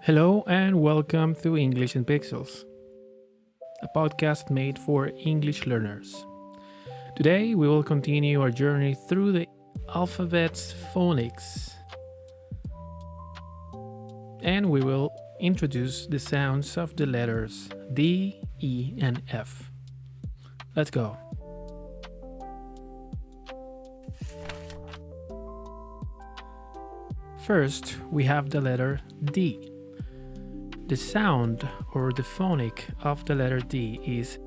Hello and welcome to English in Pixels, a podcast made for English learners. Today we will continue our journey through the alphabet's phonics, and we will introduce the sounds of the letters D, E, and F. Let's go. First, we have the letter D. The sound or the phonic of the letter D is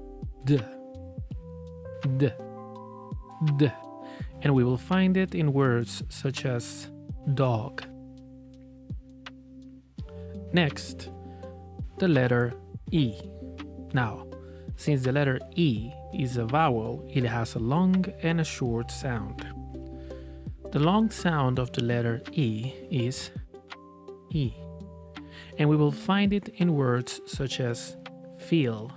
D, D, D, and we will find it in words such as dog. Next, the letter E. Now, since the letter E is a vowel, it has a long and a short sound. The long sound of the letter E is E, and we will find it in words such as feel.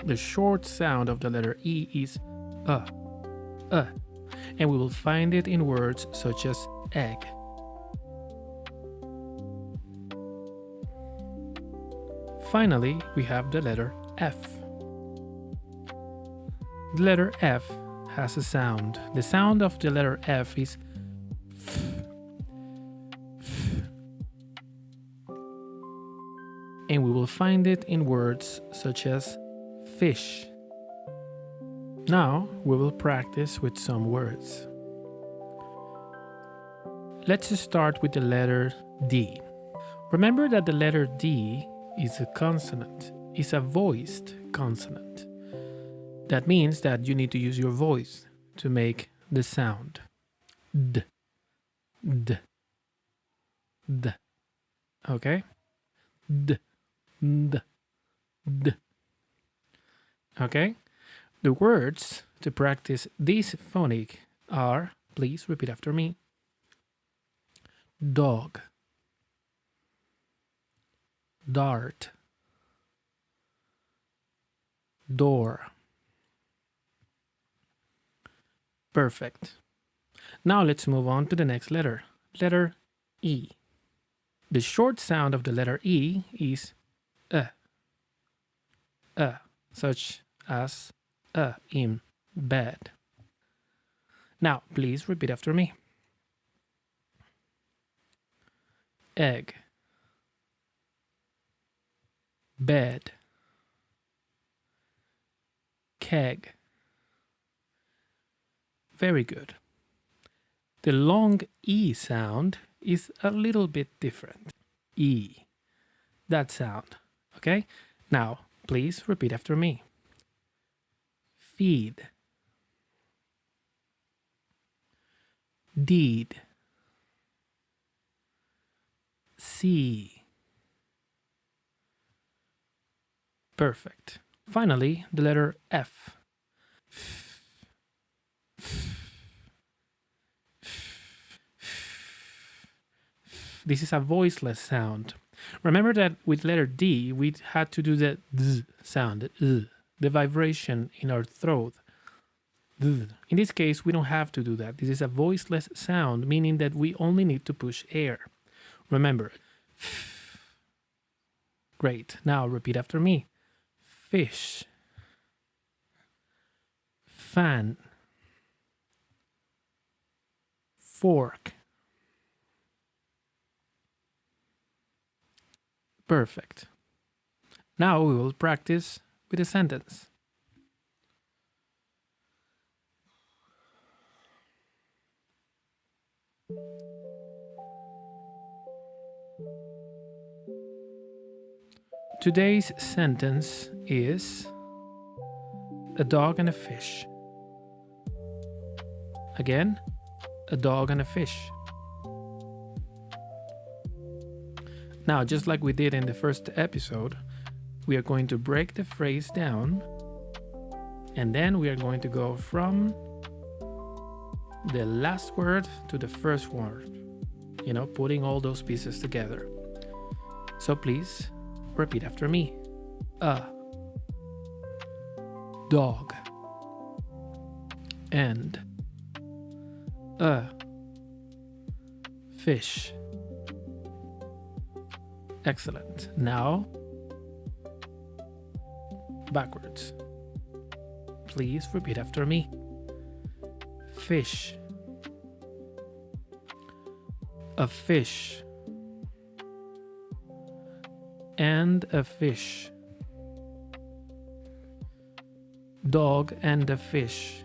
The short sound of the letter E is and we will find it in words such as egg. Finally, we have the letter F. The letter F has a sound. The sound of the letter F is F. And we will find it in words such as fish. Now we will practice with some words. Let's start with the letter D. Remember that the letter D is a consonant, is a voiced consonant. That means that you need to use your voice to make the sound. D, D, D. Okay? D, D, D. Okay? The words to practice this phonic are, please repeat after me, dog, dart, door. Perfect. Now let's move on to the next letter. Letter E. The short sound of the letter E is such as in bed. Now, please repeat after me. Egg, bed, keg. Very good. The long E sound is a little bit different. E, that sound. Okay? Now, please repeat after me. Feed, deed, see. Perfect. Finally, the letter F. This is a voiceless sound. Remember that with letter D, we had to do the Z sound, the vibration in our throat. In this case, we don't have to do that. This is a voiceless sound, meaning that we only need to push air. Remember. Great. Now repeat after me. Fish, fan, fork. Perfect. Now we will practice with a sentence. Today's sentence is a dog and a fish. Again, a dog and a fish. Now, just like we did in the first episode, we are going to break the phrase down, and then we are going to go from the last word to the first word, putting all those pieces together. So please repeat after me. A dog and a fish. Excellent. Now, backwards. Please repeat after me. Fish. A fish. And a fish. Dog and a fish.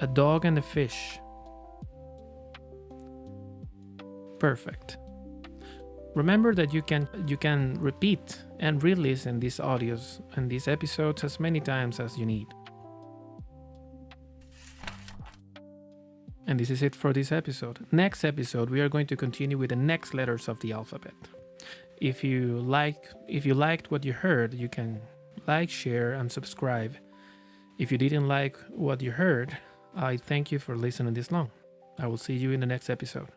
A dog and a fish. Perfect. Remember that you can repeat and re-listen these audios and these episodes as many times as you need. And this is it for this episode. Next episode, we are going to continue with the next letters of the alphabet. If you liked what you heard, you can like, share, and subscribe. If you didn't like what you heard, I thank you for listening this long. I will see you in the next episode.